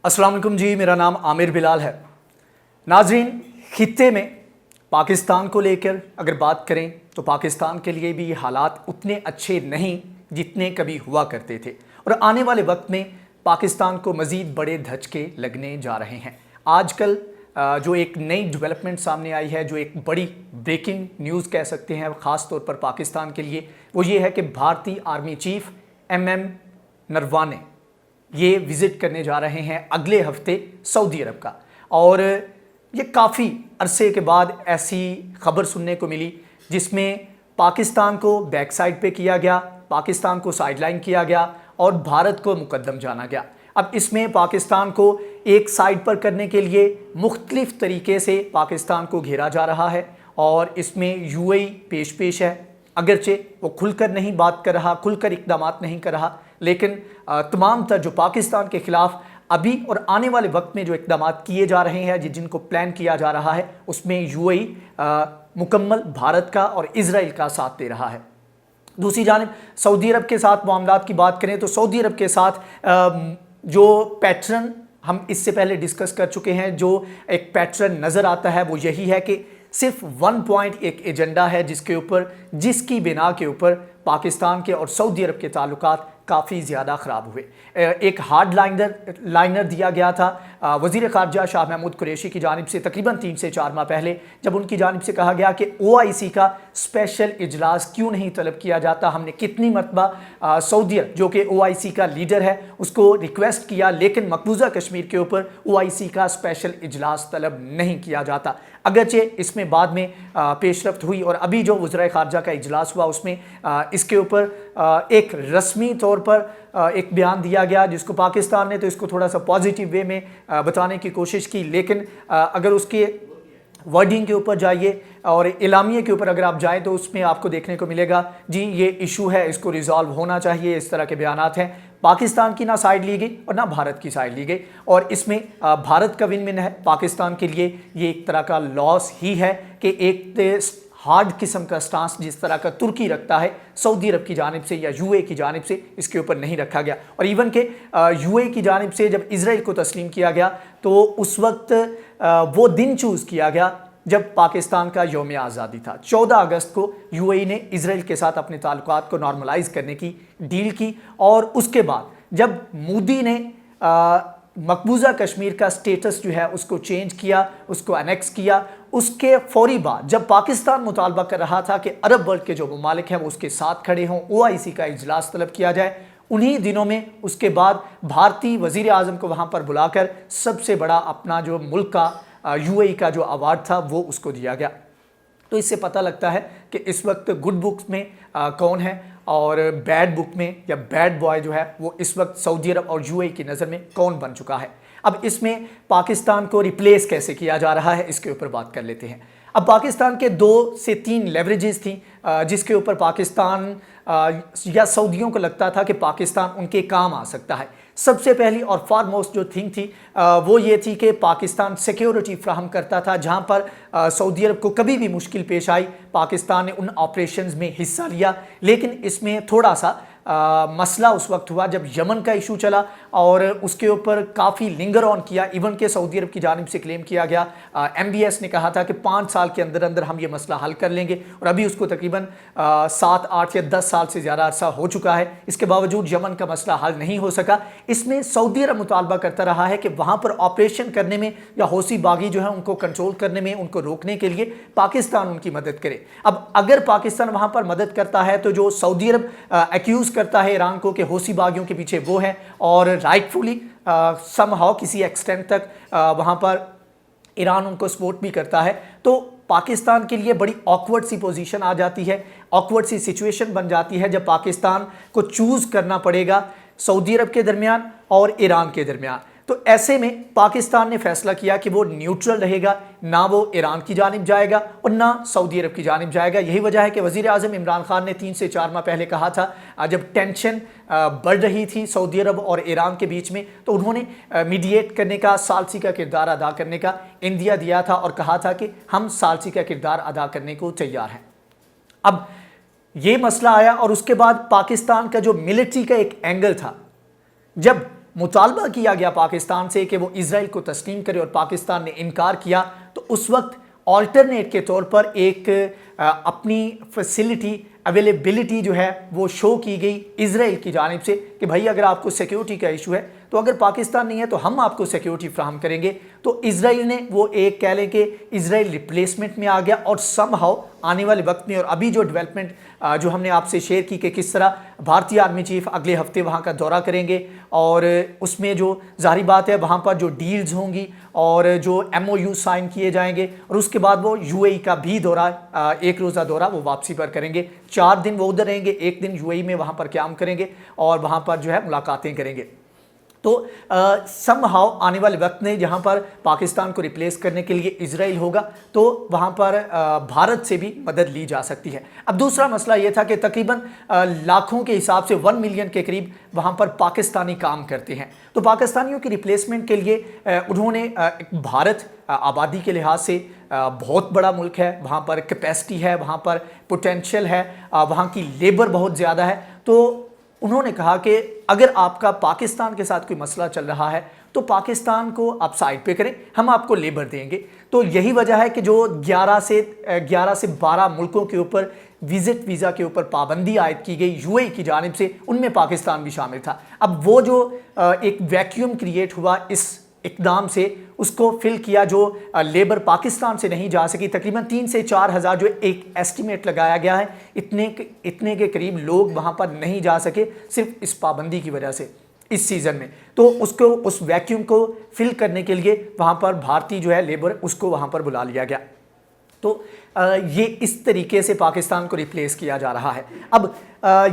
अस्सलाम वालेकुम जी, मेरा नाम आमिर बिलाल है। नाजरीन, खित्ते में पाकिस्तान को लेकर अगर बात करें तो पाकिस्तान के लिए भी हालात उतने अच्छे नहीं जितने कभी हुआ करते थे और आने वाले वक्त में पाकिस्तान को मज़ीद बड़े धचके लगने जा रहे हैं। आजकल जो एक नई डेवलपमेंट सामने आई है, जो एक बड़ी ब्रेकिंग न्यूज़ कह सकते हैं ख़ास तौर पर पाकिस्तान के लिए, वो ये है कि भारतीय आर्मी चीफ MM नरवाने ये विज़िट करने जा रहे हैं अगले हफ्ते सऊदी अरब का। और ये काफ़ी अरसे के बाद ऐसी खबर सुनने को मिली जिसमें पाकिस्तान को बैक साइड पे किया गया, पाकिस्तान को साइडलाइन किया गया और भारत को मुकद्दम जाना गया। अब इसमें पाकिस्तान को एक साइड पर करने के लिए मुख्तलिफ तरीके से पाकिस्तान को घेरा जा रहा है और इसमें UAE पेश है। अगरचे वो खुलकर नहीं बात कर रहा, खुलकर इक़दामात नहीं कर रहा, लेकिन तमाम तर जो पाकिस्तान के ख़िलाफ़ अभी और आने वाले वक्त में जो इक़दामात किए जा रहे हैं, जिनको प्लान किया जा रहा है, उसमें UAE मुकम्मल भारत का और इजराइल का साथ दे रहा है। दूसरी जानिब सऊदी अरब के साथ मामलात की बात करें तो सऊदी अरब के साथ जो पैटर्न हम इससे पहले डिस्कस कर चुके हैं, जो एक पैटर्न नज़र आता है वो यही है कि सिर्फ 1 पॉइंट एक एजेंडा है जिसकी बिना के ऊपर पाकिस्तान के और सऊदी अरब के ताल्लुकात काफ़ी ज़्यादा ख़राब हुए। एक हार्ड लाइनर दिया गया था वज़ीर ख़ारजा शाह महमूद कुरैशी की जानिब से तकरीबन 3 से 4 माह पहले, जब उनकी जानिब से कहा गया कि OIC का स्पेशल इजलास क्यों नहीं तलब किया जाता। हमने कितनी मरतबा सऊदी अरब जो कि OIC का लीडर है उसको रिक्वेस्ट किया, लेकिन मकबूजा कश्मीर के ऊपर OIC का स्पेशल इजलास तलब नहीं किया जाता। अगरचे इसमें बाद में पेशरफ्त हुई और अभी जो वज़ीर ख़ारजा का इजलास हुआ उसमें इसके ऊपर एक रस्मी तौर पर एक बयान दिया गया, जिसको पाकिस्तान ने तो इसको थोड़ा सा पॉजिटिव वे में बताने की कोशिश की, लेकिन अगर उसके वर्डिंग के ऊपर जाइए और इलामिये के ऊपर अगर आप जाएं तो उसमें आपको देखने को मिलेगा जी ये इशू है, इसको रिजॉल्व होना चाहिए, इस तरह के बयानात हैं। पाकिस्तान की ना साइड ली गई और ना भारत की साइड ली गई और इसमें भारत का विन विन है। पाकिस्तान के लिए ये एक तरह का लॉस ही है कि एक हार्ड किस्म का स्टांस जिस तरह का तुर्की रखता है सऊदी अरब की जानिब से या UAE की जानिब से, इसके ऊपर नहीं रखा गया। और इवन के UAE की जानिब से जब इजराइल को तस्लीम किया गया तो उस वक्त वो दिन चूज़ किया गया जब पाकिस्तान का यौम आज़ादी था। 14 अगस्त को UAE ने इजराइल के साथ अपने ताल्लुकात को नॉर्मलाइज करने की डील की और उसके बाद जब मोदी ने मकबूजा कश्मीर का स्टेटस जो है उसको चेंज किया, उसको अनेक्स किया, उसके फौरी बाद जब पाकिस्तान मुतालबा कर रहा था कि अरब वर्ल्ड के जो ममालिक हैं वो उसके साथ खड़े हों, OIC का इजलास तलब किया जाए, उन्हीं दिनों में उसके बाद भारतीय वज़ीर आज़म को वहाँ पर बुलाकर सबसे बड़ा अपना जो मुल्क का UAE का जो अवार्ड था वो उसको दिया गया। तो इससे पता लगता है कि इस वक्त गुड बुक्स में कौन है और बैड बुक में या बैड बॉय जो है वो इस वक्त सऊदी अरब और UAE की नज़र में कौन बन चुका है। अब इसमें पाकिस्तान को रिप्लेस कैसे किया जा रहा है इसके ऊपर बात कर लेते हैं। अब पाकिस्तान के 2 से 3 लेवरेजेस थी जिसके ऊपर पाकिस्तान या सऊदियों को लगता था कि पाकिस्तान उनके काम आ सकता है। सबसे पहली और फारमोस्ट जो थिंग थी वो ये थी कि पाकिस्तान सिक्योरिटी फ्राहम करता था, जहां पर सऊदी अरब को कभी भी मुश्किल पेश आई पाकिस्तान ने उन ऑपरेशंस में हिस्सा लिया। लेकिन इसमें थोड़ा सा मसला उस वक्त हुआ जब यमन का इशू चला और उसके ऊपर काफ़ी लिंगर ऑन किया। इवन के सऊदी अरब की जानिब से क्लेम किया गया, MBS ने कहा था कि 5 साल के अंदर अंदर हम ये मसला हल कर लेंगे और अभी उसको तकरीबन 7, 8 या 10 साल से ज़्यादा अरसा हो चुका है। इसके बावजूद यमन का मसला हल नहीं हो सका। इसमें सऊदी अरब मुतालबा करता रहा है कि वहाँ पर ऑपरेशन करने में या हौसी बागी जो है उनको कंट्रोल करने में, उनको रोकने के लिए पाकिस्तान उनकी मदद करे। अब अगर पाकिस्तान वहाँ पर मदद करता है तो जो सऊदी अरब एक्यूज़ करता है ईरान को कि हौसी बागियों के पीछे वो है और राइटफुली समहाउ किसी एक्सटेंट तक वहाँ पर ईरान उनको सपोर्ट भी करता है, तो पाकिस्तान के लिए बड़ी ऑकवर्ड सी पोजीशन आ जाती है, ऑकवर्ड सी सिचुएशन बन जाती है जब पाकिस्तान को चूज़ करना पड़ेगा सऊदी अरब के दरमियान और ईरान के दरमियान। तो ऐसे में पाकिस्तान ने फैसला किया कि वो न्यूट्रल रहेगा, ना वो ईरान की जानिब जाएगा और ना सऊदी अरब की जानिब जाएगा। यही वजह है कि वज़ीर आज़म इमरान खान ने 3 से 4 माह पहले कहा था, जब टेंशन बढ़ रही थी सऊदी अरब और ईरान के बीच में, तो उन्होंने मीडिएट करने का, सालसी का किरदार अदा करने का इंदिया दिया था और कहा था कि हम सालसी का किरदार अदा करने को तैयार हैं। अब ये मसला आया और उसके बाद पाकिस्तान का जो मिलिट्री का एक एंगल था, जब मुतालबा किया गया पाकिस्तान से कि वो इजराइल को तस्लीम करे और पाकिस्तान ने इनकार किया, तो उस वक्त ऑल्टरनेट के तौर पर एक अपनी फैसिलिटी अवेलेबिलिटी जो है वो शो की गई इजराइल की जानिब से कि भाई अगर आपको सिक्योरिटी का इशू है तो अगर पाकिस्तान नहीं है तो हम आपको सिक्योरिटी फ्राहम करेंगे। तो इजराइल ने वो एक कह लें कि इजराइल रिप्लेसमेंट में आ गया और समहाउ आने वाले वक्त में और अभी जो डेवलपमेंट जो हमने आपसे शेयर की कि किस तरह भारतीय आर्मी चीफ अगले हफ्ते वहाँ का दौरा करेंगे और उसमें जो जाहिर बात है वहाँ पर जो डील्स होंगी और जो MOU साइन किए जाएंगे और उसके बाद वो UAE का भी दौरा एक रोज़ा दौरा वो वापसी पर करेंगे। 4 दिन वो उधर रहेंगे, 1 दिन UAE में वहाँ पर क़याम करेंगे और वहाँ पर जो है मुलाकातें करेंगे। तो समहाउ आने वाले वक्त में जहाँ पर पाकिस्तान को रिप्लेस करने के लिए इजराइल होगा तो वहाँ पर भारत से भी मदद ली जा सकती है। अब दूसरा मसला ये था कि तकरीबन लाखों के हिसाब से 1 मिलियन के करीब वहाँ पर पाकिस्तानी काम करते हैं। तो पाकिस्तानियों की रिप्लेसमेंट के लिए उन्होंने भारत आबादी के लिहाज से बहुत बड़ा मुल्क है, वहाँ पर कैपेसिटी है, वहाँ पर पोटेंशियल है, वहाँ की लेबर बहुत ज़्यादा है। तो उन्होंने कहा कि अगर आपका पाकिस्तान के साथ कोई मसला चल रहा है तो पाकिस्तान को आप साइड पे करें, हम आपको लेबर देंगे। तो यही वजह है कि जो 11 से 12 मुल्कों के ऊपर विजिट वीज़ा के ऊपर पाबंदी आयद की गई UAE की जानिब से, उनमें पाकिस्तान भी शामिल था। अब वो जो एक वैक्यूम क्रिएट हुआ इस इकदाम से, उसको फिल किया जो लेबर पाकिस्तान से नहीं जा सकी। तकरीबन 3 से 4 हज़ार जो एक एस्टिमेट लगाया गया है, इतने के करीब लोग वहाँ पर नहीं जा सके सिर्फ इस पाबंदी की वजह से इस सीज़न में। तो उसको उस वैक्यूम को फिल करने के लिए वहाँ पर भारतीय जो है लेबर उसको वहाँ पर बुला लिया गया। तो ये इस तरीके से पाकिस्तान को रिप्लेस किया जा रहा है। अब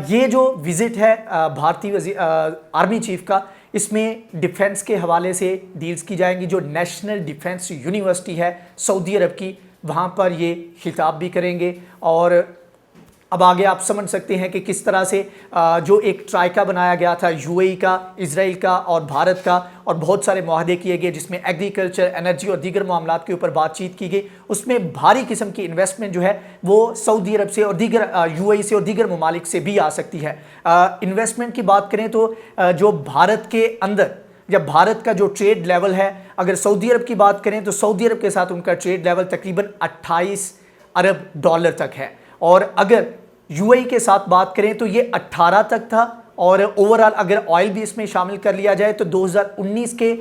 ये जो विज़िट है भारतीय आर्मी चीफ का, इसमें डिफेंस के हवाले से डील्स की जाएंगी। जो नेशनल डिफेंस यूनिवर्सिटी है सऊदी अरब की, वहाँ पर ये खिताब भी करेंगे। और अब आगे आप समझ सकते हैं कि किस तरह से जो एक ट्राइका बनाया गया था UAE का, इजराइल का और भारत का, और बहुत सारे मुआहदे किए गए जिसमें एग्रीकल्चर, एनर्जी और दीगर मामलात के ऊपर बातचीत की गई। उसमें भारी किस्म की इन्वेस्टमेंट जो है वो सऊदी अरब से और दीगर UAE से और दीगर ममालिक से भी आ सकती है। इन्वेस्टमेंट की बात करें तो जो भारत के अंदर या भारत का जो ट्रेड लेवल है, अगर सऊदी अरब की बात करें तो सऊदी अरब के साथ उनका ट्रेड लेवल तकरीबन 28 अरब डॉलर तक है। और अगर UAE के साथ बात करें तो ये 18 तक था। और ओवरऑल अगर ऑयल भी इसमें शामिल कर लिया जाए तो 2019 के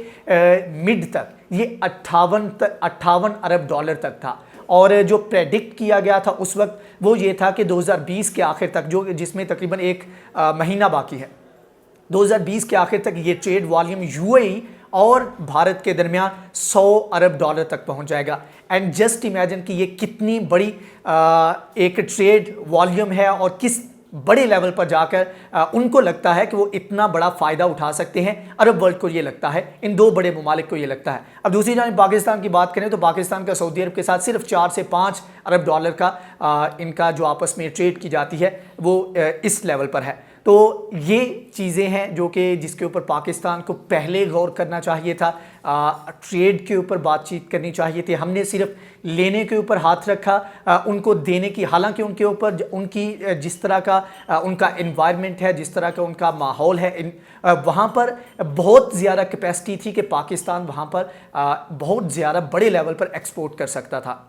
मिड तक ये 58 अरब डॉलर तक था। और जो प्रेडिक्ट किया गया था उस वक्त वो ये था कि 2020 के आखिर तक, जो जिसमें तकरीबन एक महीना बाकी है, 2020 के आखिर तक ये ट्रेड वॉल्यूम UAE और भारत के दरमियान 100 अरब डॉलर तक पहुंच जाएगा। एंड जस्ट इमेजिन कि ये कितनी बड़ी एक ट्रेड वॉल्यूम है और किस बड़े लेवल पर जाकर उनको लगता है कि वो इतना बड़ा फ़ायदा उठा सकते हैं। अरब वर्ल्ड को ये लगता है, इन दो बड़े ममालिक को ये लगता है। अब दूसरी जानिब पाकिस्तान की बात करें तो पाकिस्तान का सऊदी अरब के साथ सिर्फ 4 से 5 अरब डॉलर का इनका जो आपस में ट्रेड की जाती है वो इस लेवल पर है। तो ये चीज़ें हैं जो कि जिसके ऊपर पाकिस्तान को पहले गौर करना चाहिए था, ट्रेड के ऊपर बातचीत करनी चाहिए थी। हमने सिर्फ लेने के ऊपर हाथ रखा, उनको देने की, हालांकि उनके ऊपर उनकी जिस तरह का उनका एनवायरनमेंट है, जिस तरह का उनका माहौल है, वहाँ पर बहुत ज़्यादा कैपेसिटी थी कि पाकिस्तान वहाँ पर बहुत ज़्यादा बड़े लेवल पर एक्सपोर्ट कर सकता था।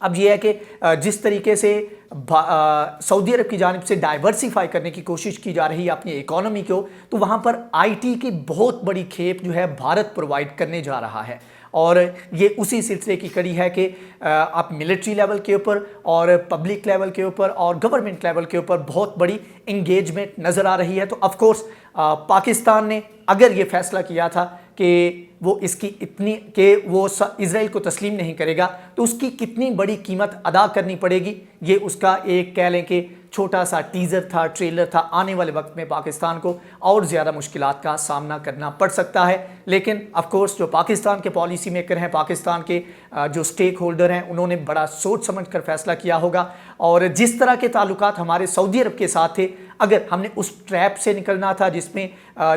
अब यह है कि जिस तरीके से सऊदी अरब की जानिब से डाइवर्सिफाई करने की कोशिश की जा रही है अपनी इकोनॉमी को, तो वहाँ पर IT की बहुत बड़ी खेप जो है भारत प्रोवाइड करने जा रहा है। और ये उसी सिलसिले की कड़ी है कि आप मिलिट्री लेवल के ऊपर और पब्लिक लेवल के ऊपर और गवर्नमेंट लेवल के ऊपर बहुत बड़ी इंगेजमेंट नज़र आ रही है। तो ऑफ कोर्स पाकिस्तान ने अगर ये फैसला किया था कि वो इसकी इतनी कि वो इजराइल को तस्लीम नहीं करेगा, तो उसकी कितनी बड़ी कीमत अदा करनी पड़ेगी, ये उसका एक कह लें कि छोटा सा टीज़र था, ट्रेलर था। आने वाले वक्त में पाकिस्तान को और ज़्यादा मुश्किलात का सामना करना पड़ सकता है। लेकिन ऑफ कोर्स जो पाकिस्तान के पॉलिसी मेकर हैं, पाकिस्तान के जो स्टेक होल्डर हैं, उन्होंने बड़ा सोच समझ कर फैसला किया होगा। और जिस तरह के ताल्लुकात हमारे सऊदी अरब के साथ थे, अगर हमने उस ट्रैप से निकलना था जिसमें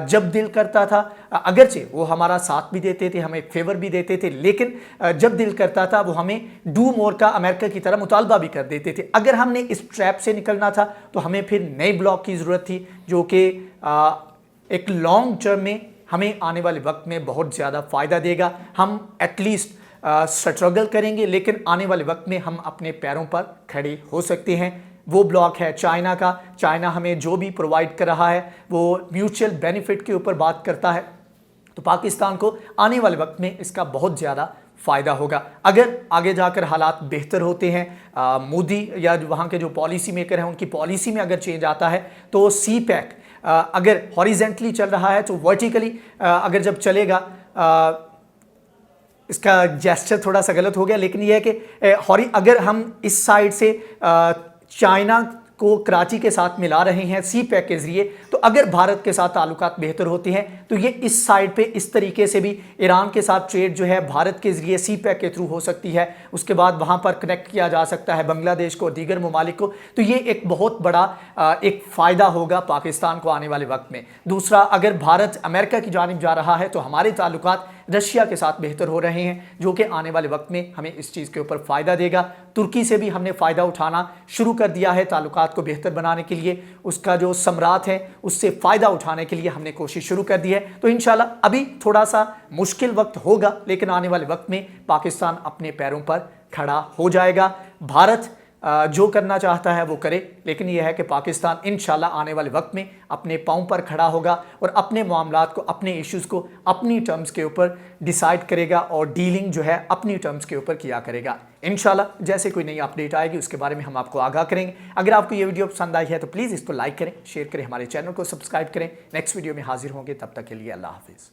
जब दिल करता था, अगरचे वो हमारा साथ भी देते थे, हमें फेवर भी देते थे, लेकिन जब दिल करता था वो हमें डू मोर का अमेरिका की तरह मुतालबा भी कर देते थे। अगर हमने इस ट्रैप से निकलना था तो हमें फिर नए ब्लॉक की ज़रूरत थी जो कि एक लॉन्ग टर्म में हमें आने वाले वक्त में बहुत ज़्यादा फ़ायदा देगा। हम एटलीस्ट स्ट्रगल करेंगे, लेकिन आने वाले वक्त में हम अपने पैरों पर खड़े हो सकते हैं। वो ब्लॉक है चाइना का। चाइना हमें जो भी प्रोवाइड कर रहा है वो म्यूचुअल बेनिफिट के ऊपर बात करता है, तो पाकिस्तान को आने वाले वक्त में इसका बहुत ज़्यादा फ़ायदा होगा। अगर आगे जाकर हालात बेहतर होते हैं, मोदी या वहाँ के जो पॉलिसी मेकर हैं उनकी पॉलिसी में अगर चेंज आता है, तो सी पैक अगर हॉरिजेंटली चल रहा है तो वर्टिकली अगर जब चलेगा, इसका जेस्चर थोड़ा सा गलत हो गया, लेकिन यह है कि अगर हम इस साइड से चाइना को कराची के साथ मिला रहे हैं सी पैक के जरिए, तो अगर भारत के साथ ताल्लुकात बेहतर होते हैं तो ये इस साइड पे इस तरीके से भी ईरान के साथ ट्रेड जो है भारत के जरिए सी पैक के थ्रू हो सकती है। उसके बाद वहाँ पर कनेक्ट किया जा सकता है बांग्लादेश को, दीगर ममालिक को। तो ये एक बहुत बड़ा एक फ़ायदा होगा पाकिस्तान को आने वाले वक्त में। दूसरा, अगर भारत अमेरिका की जानिब जा रहा है तो हमारे ताल्लुकात रशिया के साथ बेहतर हो रहे हैं, जो कि आने वाले वक्त में हमें इस चीज़ के ऊपर फ़ायदा देगा। तुर्की से भी हमने फ़ायदा उठाना शुरू कर दिया है ताल्लुकात को बेहतर बनाने के लिए। उसका जो सम्राट है उससे फ़ायदा उठाने के लिए हमने कोशिश शुरू कर दी है। तो इंशाल्लाह अभी थोड़ा सा मुश्किल वक्त होगा, लेकिन आने वाले वक्त में पाकिस्तान अपने पैरों पर खड़ा हो जाएगा। भारत जो करना चाहता है वो करे, लेकिन यह है कि पाकिस्तान इंशाल्लाह आने वाले वक्त में अपने पाँव पर खड़ा होगा और अपने मामलात को, अपने इश्यूज़ को अपनी टर्म्स के ऊपर डिसाइड करेगा और डीलिंग जो है अपनी टर्म्स के ऊपर किया करेगा। इंशाल्लाह जैसे कोई नई अपडेट आएगी उसके बारे में हम आपको आगाह करेंगे। अगर आपको ये वीडियो पसंद आई है तो प्लीज़ इसको लाइक करें, शेयर करें, हमारे चैनल को सब्सक्राइब करें। नेक्स्ट वीडियो में हाजिर होंगे, तब तक के लिए अल्लाह हाफिज़।